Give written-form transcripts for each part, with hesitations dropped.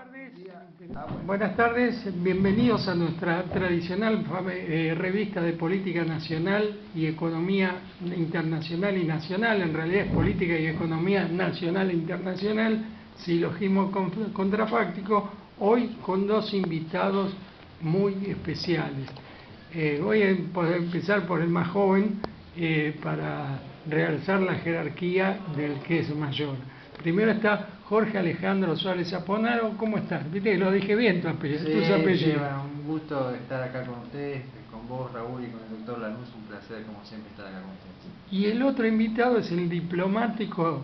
tardes. Buenas tardes, bienvenidos a nuestra tradicional revista de política nacional y economía internacional y nacional. En realidad es política y economía nacional e internacional, silogismo contrafáctico, hoy con dos invitados muy especiales. Voy a empezar por el más joven para realzar la jerarquía del que es mayor. Primero está Jorge Alejandro Suárez Aponaro. ¿Cómo estás? Viste que lo dije bien tu apellido. Sí, bueno, un gusto estar acá con ustedes, con vos, Raúl, y con el doctor Lanús. Un placer, como siempre, estar acá con ustedes. Y el otro invitado es el diplomático,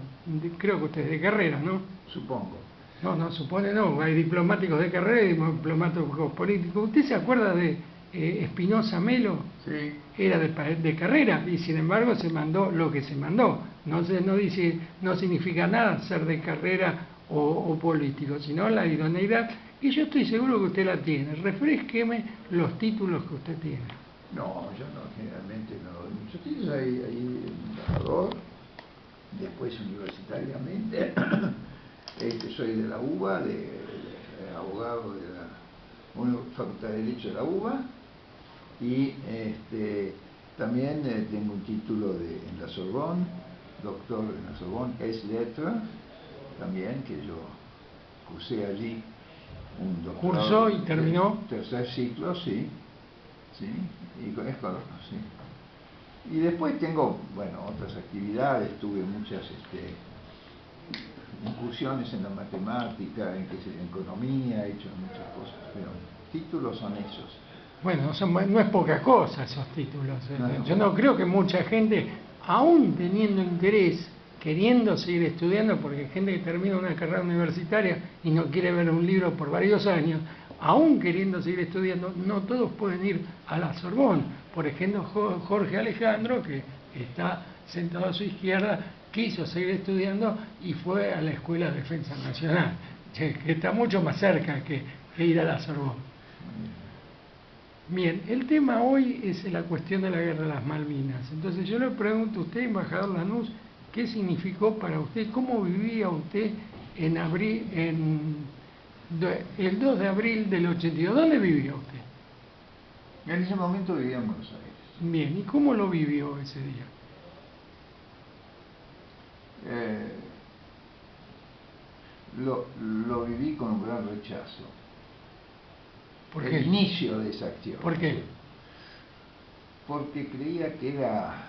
creo que usted es de carrera, ¿no? Supongo. No, supone no. Hay diplomáticos de carrera y diplomáticos políticos. ¿Usted se acuerda de Espinosa Melo? Sí. Era de carrera y sin embargo se mandó lo que se mandó. No significa nada ser de carrera o político, sino la idoneidad. Y yo estoy seguro que usted la tiene. Refrésqueme los títulos que usted tiene. No, yo no, generalmente no doy muchos títulos. Hay embajador, después universitariamente. Soy de la UBA, de abogado de la Facultad de Derecho de la UBA. Y también tengo un título en la Sorbonne, doctor en la Sorbonne, es lettres, también, que yo cursé allí un doctorado. ¿Cursó y terminó? Tercer ciclo, sí, y es correcto, sí. Y después tengo, bueno, otras actividades, tuve muchas incursiones en la matemática, en economía, he hecho muchas cosas, pero títulos son esos. Bueno, no es poca cosa esos títulos. No. Yo no creo que mucha gente, aún teniendo interés, queriendo seguir estudiando, porque hay gente que termina una carrera universitaria y no quiere ver un libro por varios años, aún queriendo seguir estudiando, no todos pueden ir a la Sorbonne. Por ejemplo, Jorge Alejandro, que está sentado a su izquierda, quiso seguir estudiando y fue a la Escuela de Defensa Nacional, que está mucho más cerca que ir a la Sorbonne. Bien, el tema hoy es la cuestión de la Guerra de las Malvinas. Entonces yo le pregunto a usted, embajador Lanús, ¿qué significó para usted? ¿Cómo vivía usted el 2 de abril del 82? ¿Dónde vivía usted? En ese momento vivía en Buenos Aires. Bien, ¿y cómo lo vivió ese día? Lo viví con un gran rechazo. ¿Por qué? El inicio de esa acción. ¿Por qué? Porque creía que era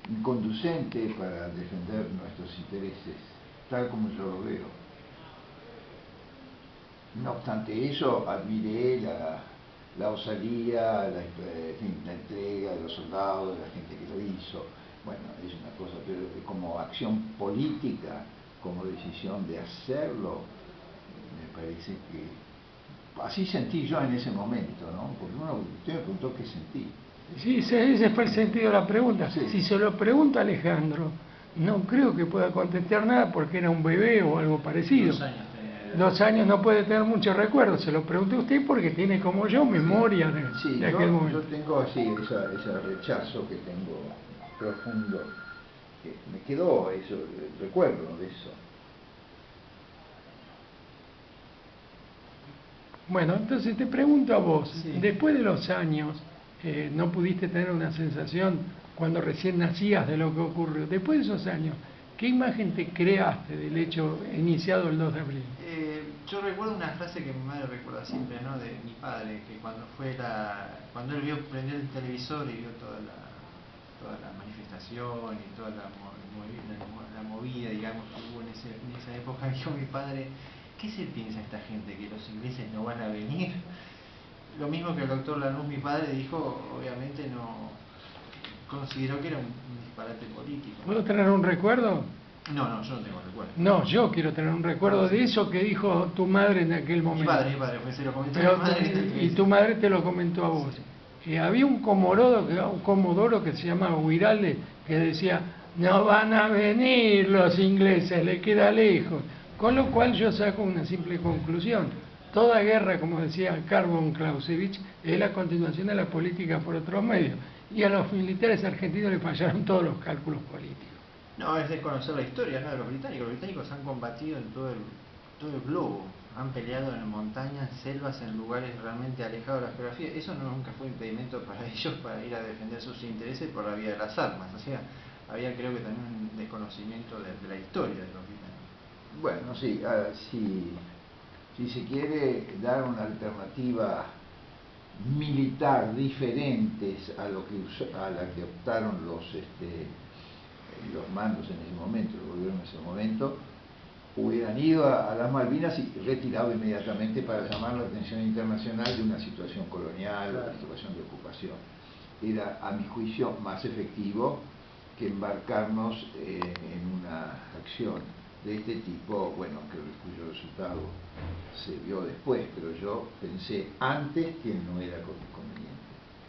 inconducente para defender nuestros intereses, tal como yo lo veo. No obstante eso, admiré la osadía, la entrega de los soldados, de la gente que lo hizo. Bueno, es una cosa, pero como acción política, como decisión de hacerlo, me parece que así sentí yo en ese momento, ¿no? Porque usted me preguntó qué sentí. Sí, ese fue el sentido de la pregunta. Sí. Si se lo pregunta a Alejandro, no creo que pueda contestar nada porque era un bebé o algo parecido. 2 años. 2 años no puede tener muchos recuerdos. Se lo pregunté a usted porque tiene como yo memoria de aquel momento. Yo tengo así ese rechazo que tengo profundo, que me quedó eso, recuerdo de eso. Bueno, entonces te pregunto a vos, Sí. después de los años, ¿no pudiste tener una sensación cuando recién nacías de lo que ocurrió? Después de esos años, ¿qué imagen te creaste del hecho iniciado el 2 de abril? Yo recuerdo una frase que mi madre recuerda siempre, ¿no? De mi padre, que cuando él vio prender el televisor y vio toda la manifestación y toda la movida, digamos, que hubo en esa época, dijo mi padre: ¿qué se piensa esta gente? ¿Que los ingleses no van a venir? Lo mismo que el doctor Lanús, mi padre, dijo, obviamente no consideró que era un disparate político. ¿Puedo tener un recuerdo? No, yo no tengo recuerdo. No, yo quiero tener un recuerdo de eso que dijo tu madre en aquel momento. Mi padre, pues se lo comentó Pero, a mi madre. y tu madre te lo comentó a vos. Había un comodoro que se llamaba Huiralde que decía, no van a venir los ingleses, le queda lejos. Con lo cual yo saco una simple conclusión. Toda guerra, como decía Karl von Clausewitz, es la continuación de la política por otros medios. Y a los militares argentinos les fallaron todos los cálculos políticos. No, es desconocer la historia, ¿no?, de los británicos. Los británicos han combatido en todo todo el globo. Han peleado en montañas, selvas, en lugares realmente alejados de la geografía. Eso nunca fue impedimento para ellos para ir a defender sus intereses por la vía de las armas. O sea, había creo que también un desconocimiento de la historia de los gitanos. Bueno, sí, si se quiere dar una alternativa militar diferentes a la que optaron los mandos en ese momento, el gobierno en ese momento, hubieran ido a las Malvinas y retirado inmediatamente para llamar la atención internacional de una situación colonial, una situación de ocupación. Era, a mi juicio, más efectivo que embarcarnos en una acción de este tipo, bueno, cuyo resultado se vio después, pero yo pensé antes que no era conveniente.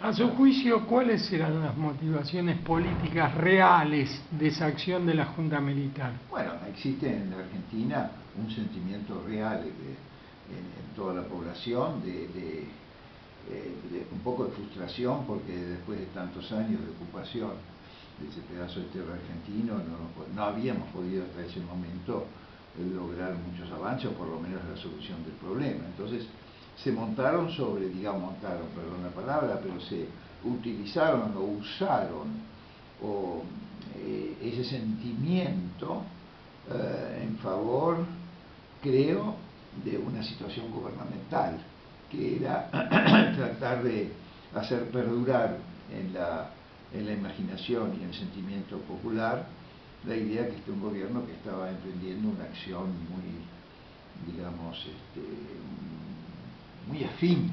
A su juicio, ¿cuáles eran las motivaciones políticas reales de esa acción de la Junta Militar? Bueno, existe en la Argentina un sentimiento real en toda la población de un poco de frustración, porque después de tantos años de ocupación de ese pedazo de tierra argentino no habíamos podido hasta ese momento lograr muchos avances, o por lo menos la solución del problema. Entonces se montaron perdón la palabra, pero se utilizaron o usaron ese sentimiento en favor, creo, de una situación gubernamental, que era tratar de hacer perdurar en la imaginación y en el sentimiento popular la idea que un gobierno que estaba emprendiendo una acción muy, digamos, muy afín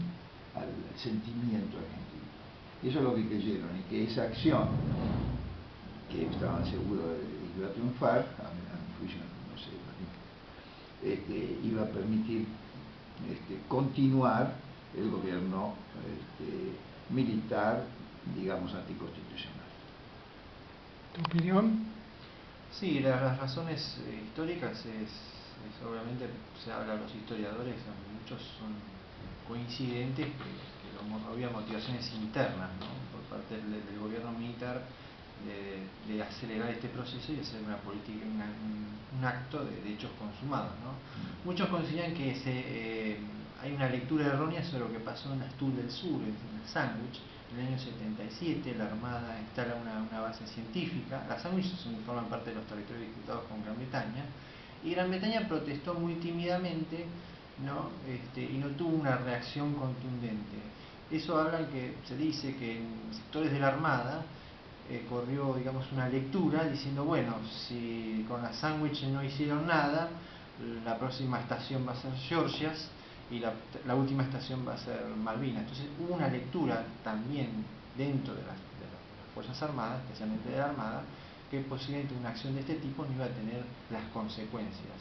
al sentimiento argentino. Y eso es lo que creyeron, y que esa acción, que estaban seguros de que iba a triunfar, a mi juicio, no sé, iba a permitir continuar el gobierno militar, digamos, anticonstitucional. ¿Tu opinión? Sí, las razones históricas obviamente se habla de los historiadores, muchos son coincidentes que había motivaciones internas, ¿no?, por parte del gobierno militar de acelerar este proceso y hacer una política, un acto de hechos consumados, ¿no? Muchos consideran que hay una lectura errónea sobre lo que pasó en Astur del Sur, en el Sandwich. En el año 77 la Armada instala una base científica. Las Sandwiches forman parte de los territorios disputados con Gran Bretaña, y Gran Bretaña protestó muy tímidamente, ¿no? Y no tuvo una reacción contundente. Eso habla que se dice que en sectores de la Armada corrió, digamos, una lectura diciendo, bueno, si con las Sandwiches no hicieron nada, la próxima estación va a ser Georgias y la última estación va a ser Malvinas. Entonces hubo una lectura también dentro de las Fuerzas Armadas, especialmente de la Armada, que posiblemente una acción de este tipo no iba a tener las consecuencias.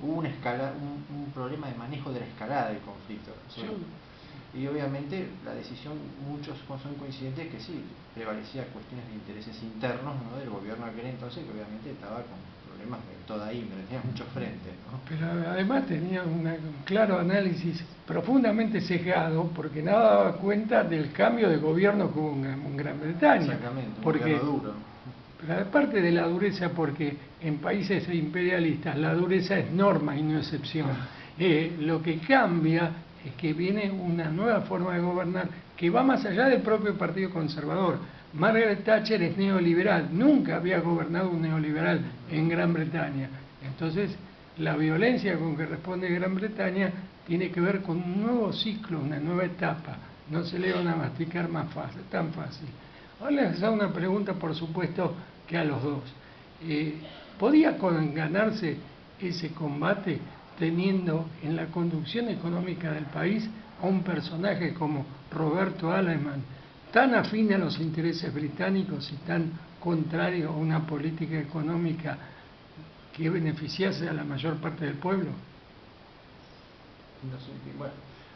Hubo un problema de manejo de la escalada del conflicto. Y obviamente la decisión, muchos son coincidentes que sí, prevalecía cuestiones de intereses internos, ¿no?, del gobierno de aquel entonces, que obviamente estaba con problemas de toda índole, tenía muchos frentes, ¿no? Pero además tenía un claro análisis profundamente sesgado, porque no daba cuenta del cambio de gobierno que hubo en Gran Bretaña. Exactamente, un porque, gobierno duro. Pero aparte de la dureza, porque en países imperialistas la dureza es norma y no excepción. Lo que cambia es que viene una nueva forma de gobernar que va más allá del propio Partido Conservador. Margaret Thatcher es neoliberal, nunca había gobernado un neoliberal en Gran Bretaña. Entonces, la violencia con que responde Gran Bretaña tiene que ver con un nuevo ciclo, una nueva etapa. No se le van a masticar tan fácil. Ahora les hago una pregunta, por supuesto, que a los dos. ¿Podía ganarse ese combate teniendo en la conducción económica del país a un personaje como Roberto Aleman, tan afín a los intereses británicos y tan contrario a una política económica que beneficiase a la mayor parte del pueblo? No sé, bueno,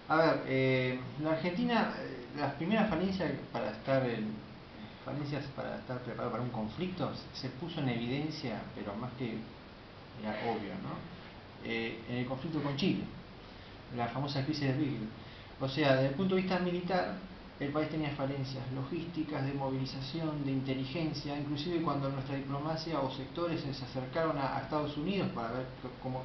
a ver, la Argentina, las primeras falencias para estar preparado para un conflicto se puso en evidencia, pero más que era obvio, ¿no?, en el conflicto con Chile, la famosa crisis de Beagle. O sea, desde el punto de vista militar, el país tenía falencias logísticas, de movilización, de inteligencia, inclusive cuando nuestra diplomacia o sectores se acercaron a Estados Unidos para ver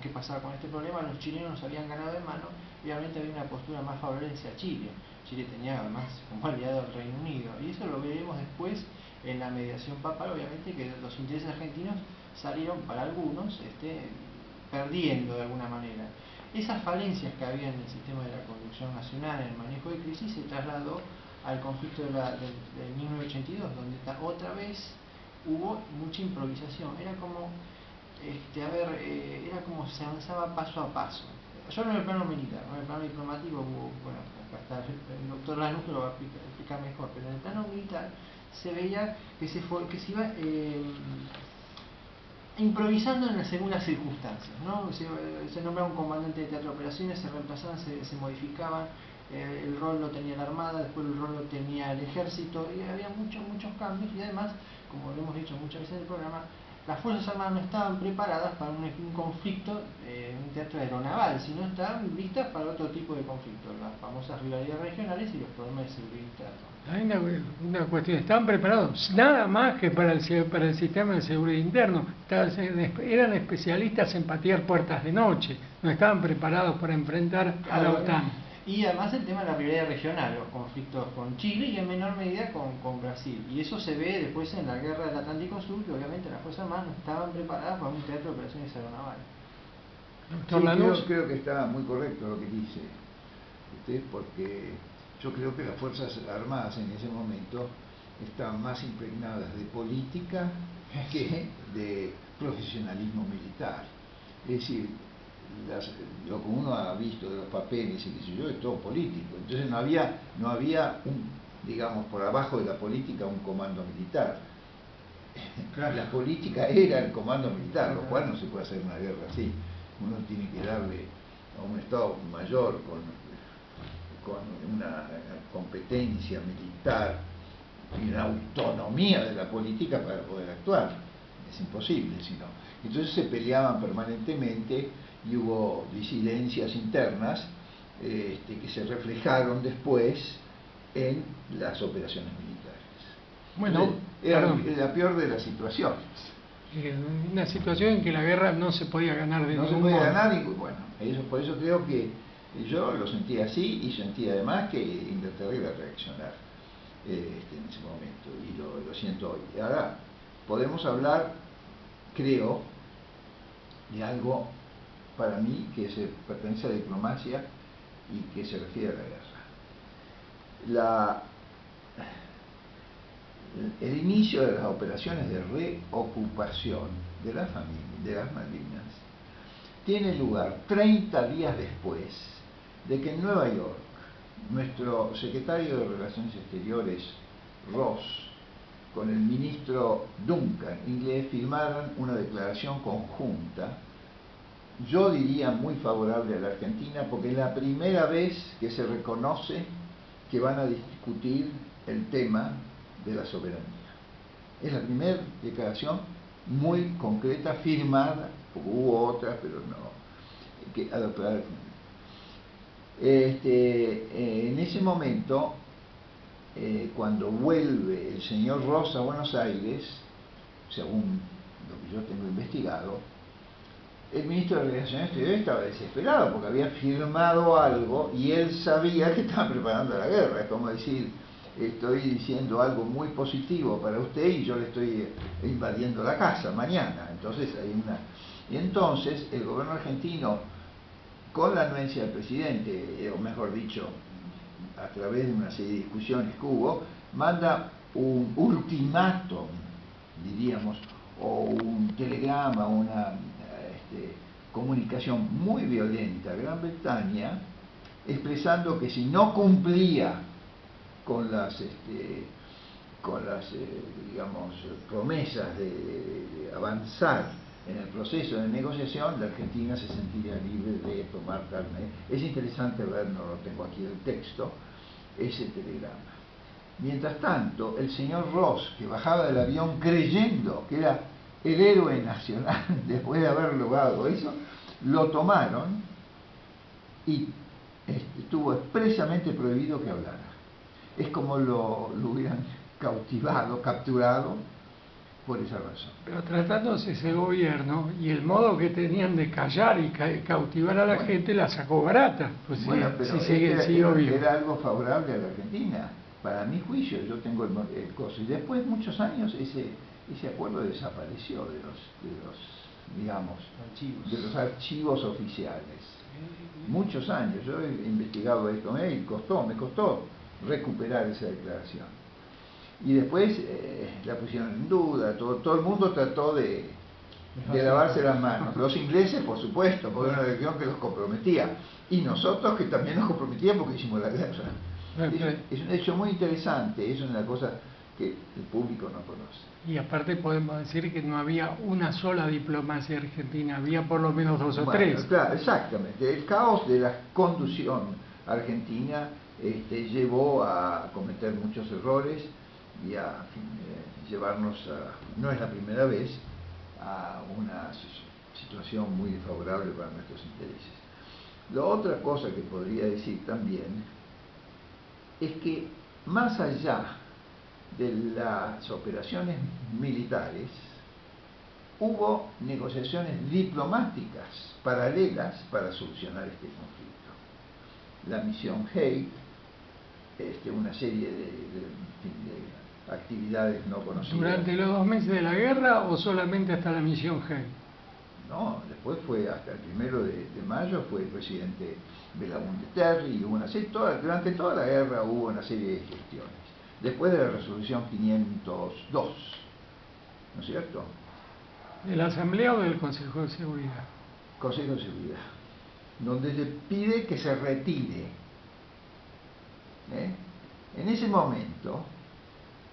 qué pasaba con este problema, los chilenos habían ganado de mano y obviamente había una postura más favorable hacia Chile. Chile tenía además como aliado al Reino Unido, y eso lo veremos después en la mediación papal, obviamente que los intereses argentinos salieron para algunos perdiendo de alguna manera. Esas falencias que había en el sistema de la conducción nacional, en el manejo de crisis, se trasladó al conflicto de 1982, donde otra vez hubo mucha improvisación. Era como, era como se avanzaba paso a paso. Solo en el plano militar, en el plano diplomático hubo, bueno, acá está el doctor Lanús que lo va a explicar mejor, pero en el plano militar se veía que se iba improvisando en según las circunstancias, ¿no? Se nombraba un comandante de teatro de operaciones, se reemplazaban, se modificaban, el rol lo tenía la Armada, después el rol lo tenía el Ejército, y había muchos cambios, y además, como lo hemos dicho muchas veces en el programa, las Fuerzas Armadas no estaban preparadas para un conflicto, un teatro aeronaval, sino estaban listas para otro tipo de conflictos, las famosas rivalidades regionales y los problemas de seguridad interna. Hay una cuestión, estaban preparados nada más que para el sistema de seguridad interno, eran especialistas en patear puertas de noche, no estaban preparados para enfrentar a la OTAN. Y además el tema de la rivalidad regional, los conflictos con Chile y en menor medida con Brasil. Y eso se ve después en la guerra del Atlántico Sur, que obviamente las Fuerzas Armadas no estaban preparadas para un teatro de operaciones aeronavales. Sí, creo que está muy correcto lo que dice usted, porque yo creo que las Fuerzas Armadas en ese momento estaban más impregnadas de política que de profesionalismo militar. Es decir, lo que uno ha visto de los papeles y qué sé yo, es todo político. Entonces no había digamos, por abajo de la política un comando militar. Claro. La política era el comando militar, lo cual no se puede hacer una guerra así. Uno tiene que darle a un Estado mayor con una competencia militar y una autonomía de la política para poder actuar. Es imposible, sino. Entonces se peleaban permanentemente y hubo disidencias internas que se reflejaron después en las operaciones militares. Bueno, era la peor de las situaciones. Una situación en que la guerra no se podía ganar de ningún modo. No se podía ganar, y bueno, por eso creo que yo lo sentía así, y sentía además que Inglaterra iba a reaccionar en ese momento, y lo siento hoy. Ahora, podemos hablar, creo, de algo para mí que pertenece a la diplomacia y que se refiere a la guerra. El inicio de las operaciones de reocupación de las Malvinas tiene lugar 30 días después de que en Nueva York nuestro secretario de Relaciones Exteriores, Ross, con el ministro Duncan, inglés, firmaron una declaración conjunta, yo diría muy favorable a la Argentina, porque es la primera vez que se reconoce que van a discutir el tema de la soberanía. Es la primera declaración muy concreta, firmada, porque hubo otras, pero no, que adoptar. En ese momento, cuando vuelve el señor Ross a Buenos Aires, según lo que yo tengo investigado, el ministro de Relaciones Exteriores estaba desesperado porque había firmado algo y él sabía que estaban preparando la guerra. Es como decir, estoy diciendo algo muy positivo para usted y yo le estoy invadiendo la casa mañana. Entonces y entonces el gobierno argentino, con la anuencia del presidente, o mejor dicho, a través de una serie de discusiones que hubo, manda un ultimátum, diríamos, o un telegrama, una comunicación muy violenta a Gran Bretaña, expresando que si no cumplía con las digamos, promesas de avanzar en el proceso de negociación, la Argentina se sentiría libre de tomar carne. Es interesante ver, no lo tengo aquí el texto, ese telegrama. Mientras tanto, el señor Ross, que bajaba del avión creyendo que era el héroe nacional después de haber logrado eso, lo tomaron y estuvo expresamente prohibido que hablara. es como lo hubieran cautivado, capturado por esa razón. Pero tratándose ese gobierno y el modo que tenían de callar y cautivar a la gente, la sacó barata. Pues Bueno, si, pero si siguió vivo. era algo favorable a la Argentina. Para mi juicio, yo tengo el coso. Y después de muchos años ese acuerdo desapareció de los digamos, de los archivos oficiales. Muchos años. Yo he investigado esto y me costó recuperar esa declaración. Y después la pusieron en duda, todo el mundo trató de lavarse las manos. Los ingleses, por supuesto, porque era una región que los comprometía. Y nosotros que también nos comprometíamos porque hicimos la guerra. Es un hecho muy interesante, es una cosa que el público no conoce. Y aparte podemos decir que no había una sola diplomacia argentina, había por lo menos dos o tres. Claro, exactamente. El caos de la conducción argentina llevó a cometer muchos errores y a llevarnos no es la primera vez, a una situación muy desfavorable para nuestros intereses. La otra cosa que podría decir también es que más allá de las operaciones militares, hubo negociaciones diplomáticas paralelas para solucionar este conflicto. La misión Hague, una serie de actividades no conocidas. ¿Durante los 2 meses de la guerra o solamente hasta la misión Hague? No, después fue hasta el 1 de mayo, fue el presidente Belaúnde Terry, y hubo una serie, durante toda la guerra hubo una serie de gestiones. Después de la resolución 502, ¿no es cierto? ¿De la Asamblea o del Consejo de Seguridad? Consejo de Seguridad, donde se pide que se retire. En ese momento,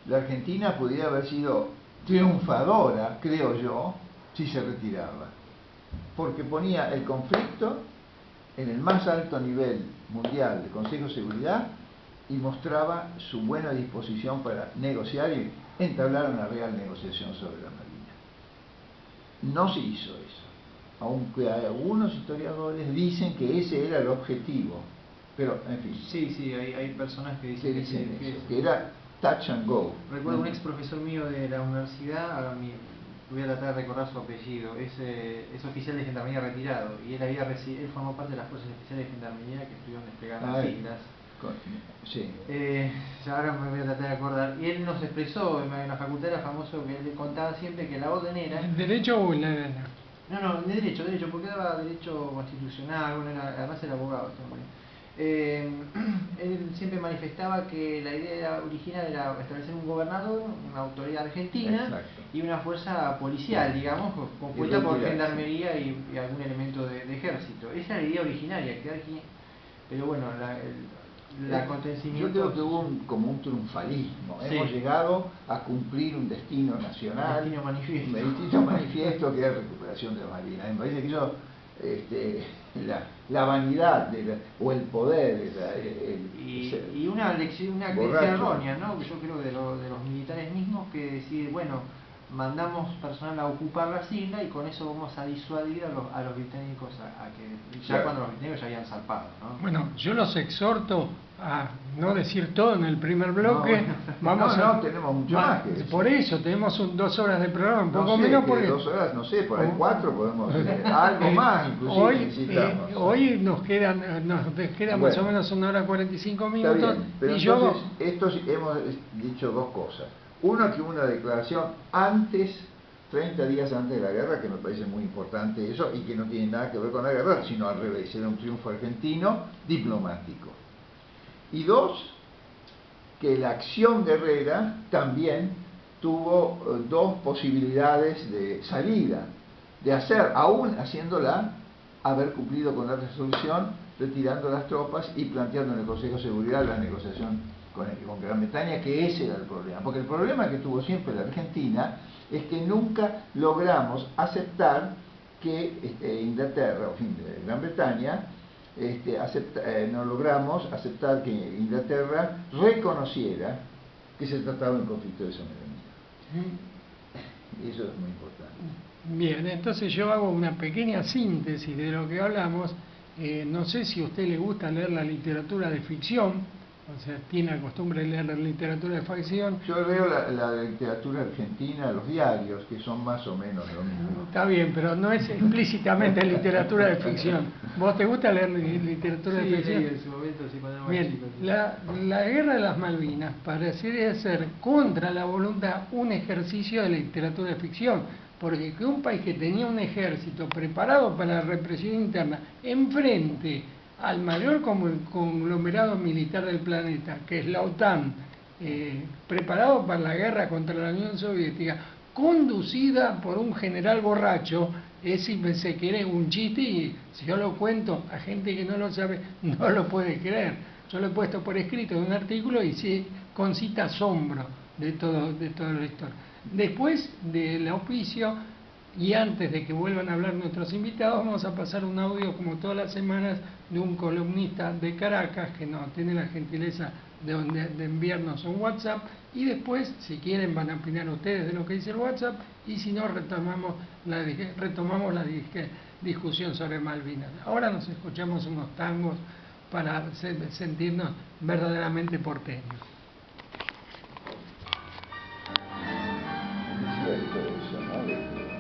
la Argentina podría haber sido triunfadora, creo yo, si se retiraba, porque ponía el conflicto en el más alto nivel mundial del Consejo de Seguridad y mostraba su buena disposición para negociar y entablar una real negociación sobre la Malvinas. No se hizo eso, aunque algunos historiadores dicen que ese era el objetivo, pero en fin. Sí, hay personas que dicen que era touch and go. Recuerdo un ex profesor mío de la universidad, voy a tratar de recordar su apellido, es oficial de gendarmería retirado, y él formó parte de las fuerzas especiales de gendarmería que estuvieron desplegando las islas. Sí. Ahora me voy a tratar de acordar. Y él nos expresó en la facultad, era famoso, que él contaba siempre que la orden era... ¿En derecho o en la arena? No, de derecho, porque daba derecho constitucional, además era abogado este hombre. Él siempre manifestaba que la idea original era establecer un gobernador, una autoridad argentina. Exacto. Y una fuerza policial, digamos, compuesta por gendarmería y algún elemento de ejército. Esa era la idea originaria, que aquí, pero bueno, el acontecimiento... Yo creo que hubo como un triunfalismo. Sí. Hemos llegado a cumplir un destino nacional, un destino manifiesto que era la recuperación de las Malvinas. Me parece que eso, la vanidad o el poder y una creencia errónea, ¿no? Yo creo de los militares mismos, que decir, bueno, mandamos personal a ocupar las islas y con eso vamos a disuadir a los británicos a que ya claro. Cuando los británicos ya habían zarpado, ¿no? Bueno, yo los exhorto a no decir todo en el primer bloque. Tenemos mucho más que decir. Por eso tenemos 2 horas de programa, un poco menos porque 2 horas, no sé, por ahí 4 podemos algo más inclusive. Hoy nos queda más o menos 1 hora 45 minutos. Está bien, pero entonces estos hemos dicho 2 cosas. Uno, que hubo una declaración 30 días antes de la guerra, que me parece muy importante eso, y que no tiene nada que ver con la guerra, sino al revés, era un triunfo argentino diplomático. Y 2, que la acción guerrera también tuvo 2 posibilidades de salida, de hacer, aún haciéndola, haber cumplido con la resolución, retirando las tropas y planteando en el Consejo de Seguridad la negociación con Gran Bretaña, que ese era el problema. Porque el problema que tuvo siempre la Argentina es que nunca logramos aceptar que Inglaterra, o fin, de Gran Bretaña, no logramos aceptar que Inglaterra reconociera que se trataba de un conflicto de soberanía. Y eso es muy importante. Bien, entonces yo hago una pequeña síntesis de lo que hablamos. No sé si a usted le gusta leer la literatura de ficción. O sea, tiene la costumbre de leer literatura de ficción. Yo leo la literatura argentina, los diarios, que son más o menos lo mismo. Está bien, pero no es explícitamente literatura de ficción. ¿Vos te gusta leer literatura de ficción? Sí, en su momento, sí, cuando era más Bien, chico. Sí. la guerra de las Malvinas parecería ser contra la voluntad un ejercicio de literatura de ficción, porque que un país que tenía un ejército preparado para la represión interna enfrente al mayor conglomerado militar del planeta, que es la OTAN, preparado para la guerra contra la Unión Soviética, conducida por un general borracho, es, si se quiere, un chiste, y si yo lo cuento a gente que no lo sabe, no lo puede creer. Yo lo he puesto por escrito en un artículo y sí, concita asombro de toda la historia. Después del auspicio, y antes de que vuelvan a hablar nuestros invitados, vamos a pasar un audio, como todas las semanas, de un columnista de Caracas que nos tiene la gentileza de enviarnos un WhatsApp, y después, si quieren, van a opinar ustedes de lo que dice el WhatsApp, y si no, retomamos la discusión sobre Malvinas. Ahora nos escuchamos unos tangos para sentirnos verdaderamente porteños. Es cierto eso, ¿no?